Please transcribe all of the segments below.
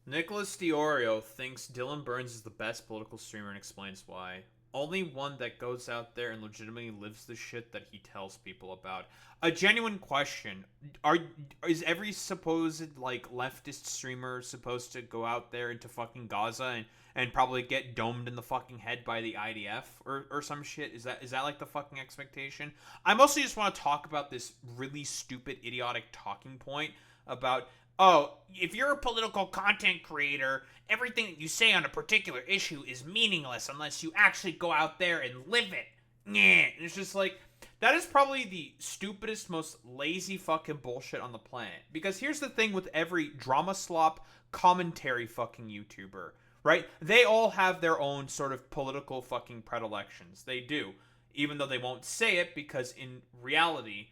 Nicolas Deorio thinks Dylan Burns is the best political streamer and explains why. Only one that goes out there and legitimately lives the shit that he tells people about. A genuine question: Are is every supposed like leftist streamer supposed to go out there into fucking Gaza and probably get domed in the fucking head by the IDF or some shit? Is that like the fucking expectation? I mostly just want to talk about this really stupid, idiotic talking point about, oh, if you're a political content creator, everything that you say on a particular issue is meaningless unless you actually go out there and live it. Yeah, it's just like, that is probably the stupidest, most lazy fucking bullshit on the planet. Because here's the thing with every drama slop commentary fucking YouTuber, right? They all have their own sort of political fucking predilections. They do. Even though they won't say it, because in reality,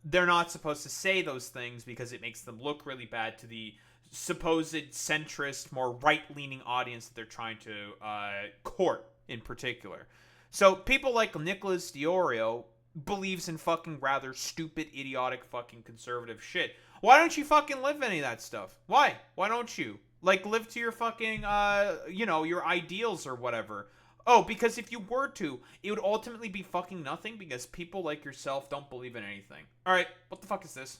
they're not supposed to say those things because it makes them look really bad to the supposed centrist, more right-leaning audience that they're trying to court in particular. So people like Nicolas Deorio believes in fucking rather stupid, idiotic, fucking conservative shit. Why don't you fucking live any of that stuff? Why? Why don't you? Like, live to your fucking, your ideals or whatever. Oh, because if you were to, it would ultimately be fucking nothing because people like yourself don't believe in anything. Alright, what the fuck is this?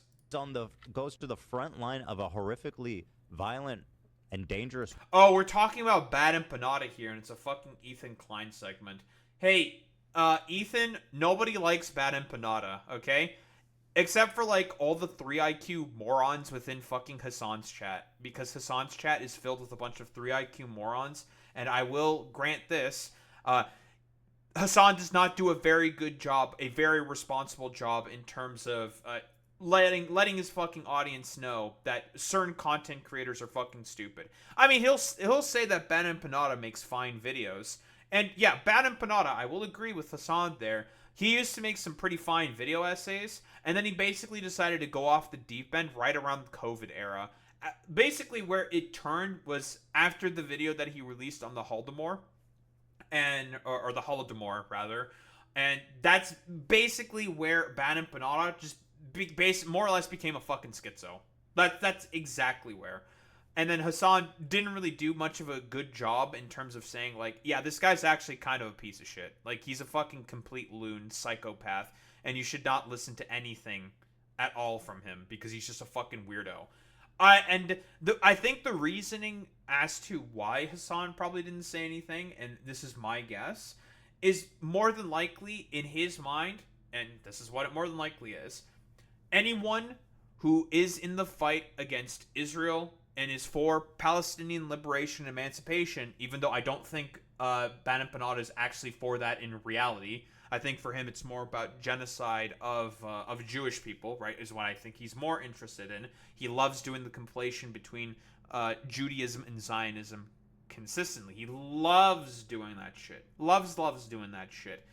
Goes to the front line of a horrifically violent and dangerous. Oh, we're talking about Bad Empanada here, and it's a fucking Ethan Klein segment. Hey, Ethan, nobody likes Bad Empanada, okay? Except for, like, all the 3 IQ morons within fucking Hasan's chat. Because Hasan's chat is filled with a bunch of 3 IQ morons. And I will grant this. Hasan does not do a very good job, a very responsible job in terms of letting his fucking audience know that certain content creators are fucking stupid. I mean, he'll say that Bad Empanada makes fine videos. And yeah, Bad Empanada, I will agree with Hasan there. He used to make some pretty fine video essays, and then he basically decided to go off the deep end right around the COVID era. Basically, where it turned was after the video that he released on the Holodomor, or the Holodomor rather, and that's basically where Bad Empanada just more or less became a fucking schizo. That's exactly where. And then Hasan didn't really do much of a good job in terms of saying, like, yeah, this guy's actually kind of a piece of shit. Like, he's a fucking complete loon, psychopath, and you should not listen to anything at all from him because he's just a fucking weirdo. I think the reasoning as to why Hasan probably didn't say anything, and this is my guess, is more than likely in his mind, and this is what it more than likely is, anyone who is in the fight against Israel and is for Palestinian liberation and emancipation, even though I don't think Bad Empanada is actually for that in reality. I think for him it's more about genocide of Jewish people, right, is what I think he's more interested in. He loves doing the conflation between Judaism and Zionism consistently. He loves doing that shit. Loves doing that shit.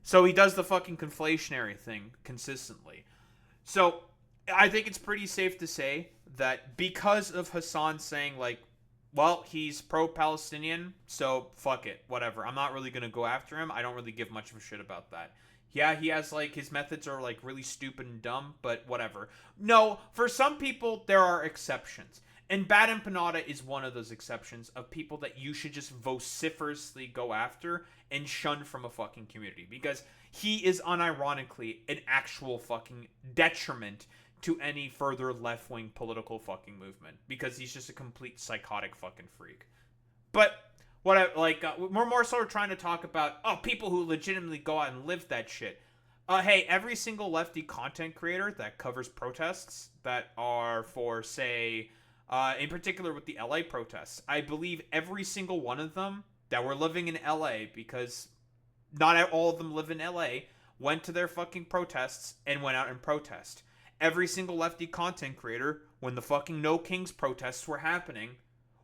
So he does the fucking conflationary thing consistently. So I think it's pretty safe to say that because of Hasan saying, like, well, he's pro-Palestinian, so fuck it, whatever. I'm not really gonna go after him. I don't really give much of a shit about that. Yeah, he has, like, his methods are, like, really stupid and dumb, but whatever. No, for some people, there are exceptions. And Bad Empanada is one of those exceptions of people that you should just vociferously go after and shun from a fucking community. Because he is unironically an actual fucking detriment to any further left-wing political fucking movement because he's just a complete psychotic fucking freak. But what I like, we're more sort of trying to talk about people who legitimately go out and live that shit. Hey, every single lefty content creator that covers protests that are for, say, in particular with the LA protests, I believe every single one of them that were living in LA, because not all of them live in LA, went to their fucking protests and went out and protest. Every single lefty content creator, when the fucking No Kings protests were happening,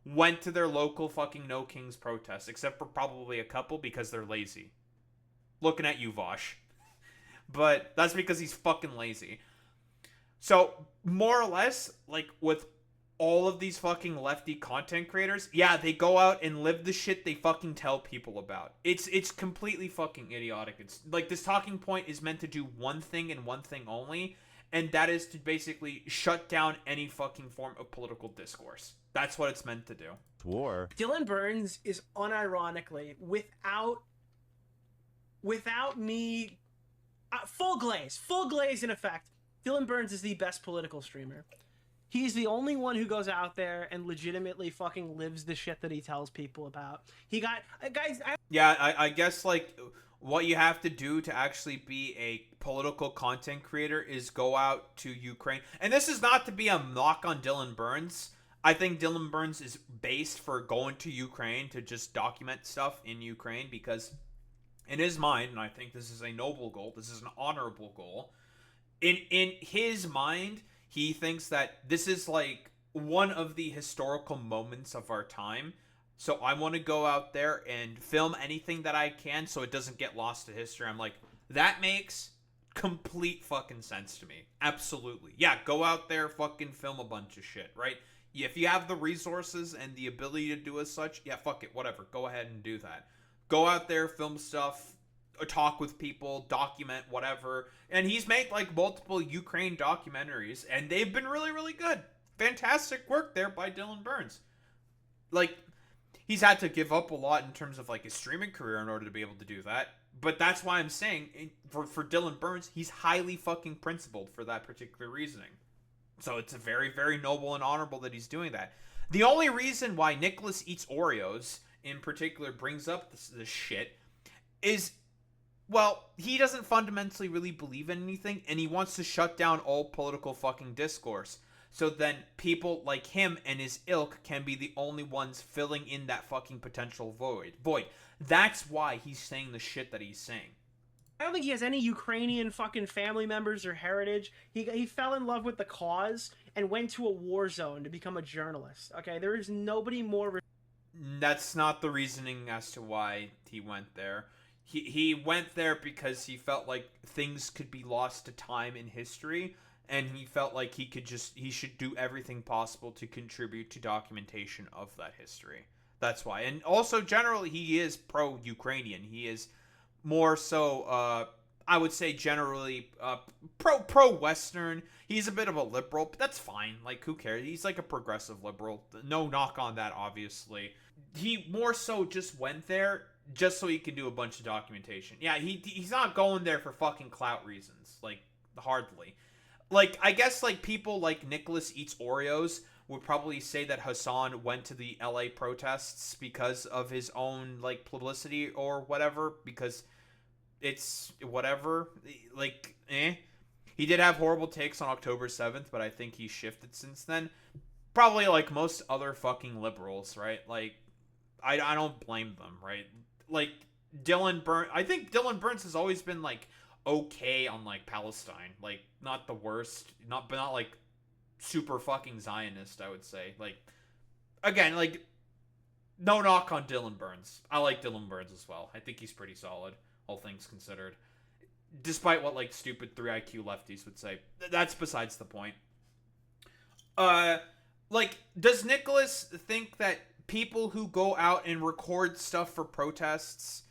went to their local fucking No Kings protests, except for probably a couple because they're lazy. Looking at you, Vosh. But that's because he's fucking lazy. So, more or less, like, with all of these fucking lefty content creators, yeah, they go out and live the shit they fucking tell people about. It's completely fucking idiotic. It's like, this talking point is meant to do one thing and one thing only, and that is to basically shut down any fucking form of political discourse. That's what it's meant to do. War. Dylan Burns is unironically, without me, full glaze in effect. Dylan Burns is the best political streamer. He's the only one who goes out there and legitimately fucking lives the shit that he tells people about. He got guys. I guess like what you have to do to actually be a political content creator is go out to Ukraine. And this is not to be a knock on Dylan Burns. I think Dylan Burns is based for going to Ukraine to just document stuff in Ukraine, because in his mind, and I think this is a noble goal, this is an honorable goal, in his mind, he thinks that this is like one of the historical moments of our time. So I want to go out there and film anything that I can so it doesn't get lost to history. I'm like, that makes complete fucking sense to me. Absolutely. Yeah, go out there, fucking film a bunch of shit, right? If you have the resources and the ability to do as such, yeah, fuck it, whatever. Go ahead and do that. Go out there, film stuff, talk with people, document, whatever. And he's made like multiple Ukraine documentaries, and they've been really, really good. Fantastic work there by Dylan Burns. Like, he's had to give up a lot in terms of like his streaming career in order to be able to do that. But that's why I'm saying, for Dylan Burns, he's highly fucking principled for that particular reasoning. So it's a very, very noble and honorable that he's doing that. The only reason why Nicolas Eats Oreos, in particular, brings up this shit is, well, he doesn't fundamentally really believe in anything, and he wants to shut down all political fucking discourse. So then people like him and his ilk can be the only ones filling in that fucking potential void. That's why he's saying the shit that he's saying. I don't think he has any Ukrainian fucking family members or heritage. He fell in love with the cause and went to a war zone to become a journalist. Okay, there is nobody more. That's not the reasoning as to why he went there. He went there because he felt like things could be lost to time in history, and he felt like he should do everything possible to contribute to documentation of that history. That's why. And also, generally, he is pro-Ukrainian. He is more so, I would say, generally pro-Western. He's a bit of a liberal, but that's fine. Like, who cares? He's like a progressive liberal. No knock on that, obviously. He more so just went there just so he could do a bunch of documentation. Yeah, he's not going there for fucking clout reasons. Like, hardly. Like, I guess, like, people like Nicolas Eats Oreos would probably say that Hasan went to the LA protests because of his own, like, publicity or whatever, because it's whatever. Like, He did have horrible takes on October 7th, but I think he shifted since then. Probably like most other fucking liberals, right? Like, I don't blame them, right? Like, I think Dylan Burns has always been, like, okay on, like, Palestine. Like, not the worst, but not, like, super fucking Zionist, I would say. Like, again, like, no knock on Dylan Burns. I like Dylan Burns as well. I think he's pretty solid, all things considered. Despite what, like, stupid 3IQ lefties would say. That's besides the point. Like, does Nicholas think that people who go out and record stuff for protests,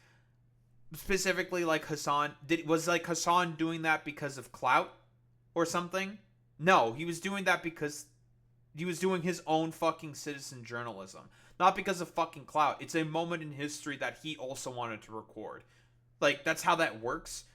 specifically like Hasan, was like Hasan doing that because of clout or something? No, he was doing that because he was doing his own fucking citizen journalism. Not because of fucking clout. It's a moment in history that he also wanted to record. Like, that's how that works.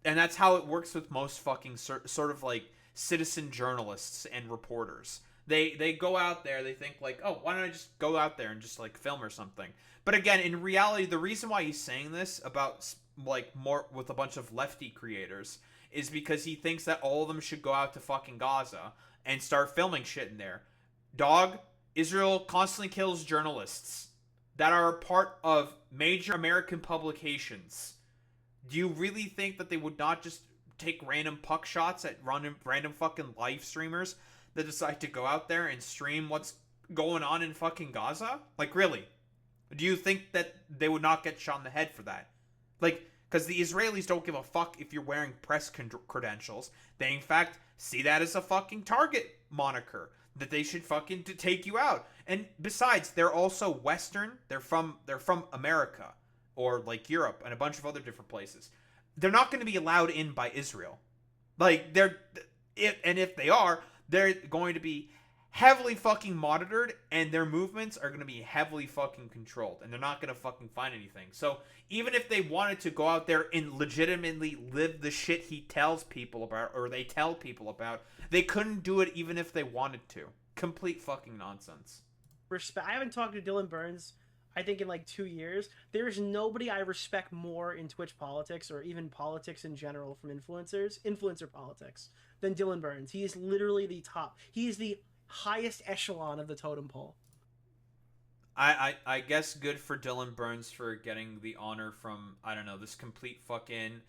And that's how it works with most fucking sort of like citizen journalists and reporters. They go out there, they think like, oh, why don't I just go out there and just like film or something? But again, in reality, the reason why he's saying this about like more with a bunch of lefty creators is because he thinks that all of them should go out to fucking Gaza and start filming shit in there. Dog, Israel constantly kills journalists that are part of major American publications. Do you really think that they would not just take random puck shots at random fucking live streamers that decide to go out there and stream what's going on in fucking Gaza? Like, really? Do you think that they would not get shot in the head for that? Like, because the Israelis don't give a fuck if you're wearing press credentials. They, in fact, see that as a fucking target moniker that they should fucking take you out. And besides, they're also Western. They're from America or like Europe and a bunch of other different places. They're not going to be allowed in by Israel. Like, If they are, they're going to be heavily fucking monitored, and their movements are going to be heavily fucking controlled, and they're not going to fucking find anything. So even if they wanted to go out there and legitimately live the shit he tells people about, or they tell people about, they couldn't do it even if they wanted to. Complete fucking nonsense. I haven't talked to Dylan Burns, I think, in like 2 years. There's nobody I respect more in Twitch politics, or even politics in general from influencer politics, than Dylan Burns. He is literally the top. He is the highest echelon of the totem pole. I guess good for Dylan Burns for getting the honor from, I don't know, this complete fucking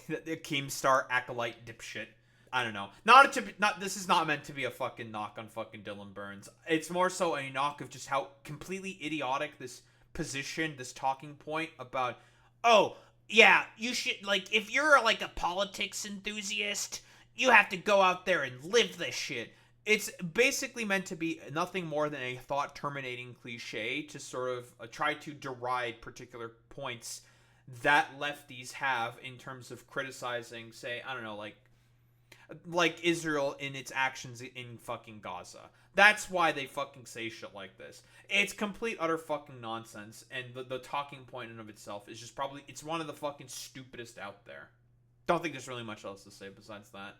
the Keemstar acolyte dipshit. I don't know. This is not meant to be a fucking knock on fucking Dylan Burns. It's more so a knock of just how completely idiotic this position, this talking point about, oh, yeah, you should, like, if you're like a politics enthusiast, you have to go out there and live this shit. It's basically meant to be nothing more than a thought-terminating cliche to sort of try to deride particular points that lefties have in terms of criticizing, say, I don't know, like Israel in its actions in fucking Gaza. That's why they fucking say shit like this. It's complete, utter fucking nonsense, and the talking point in of itself is just probably, it's one of the fucking stupidest out there. Don't think there's really much else to say besides that.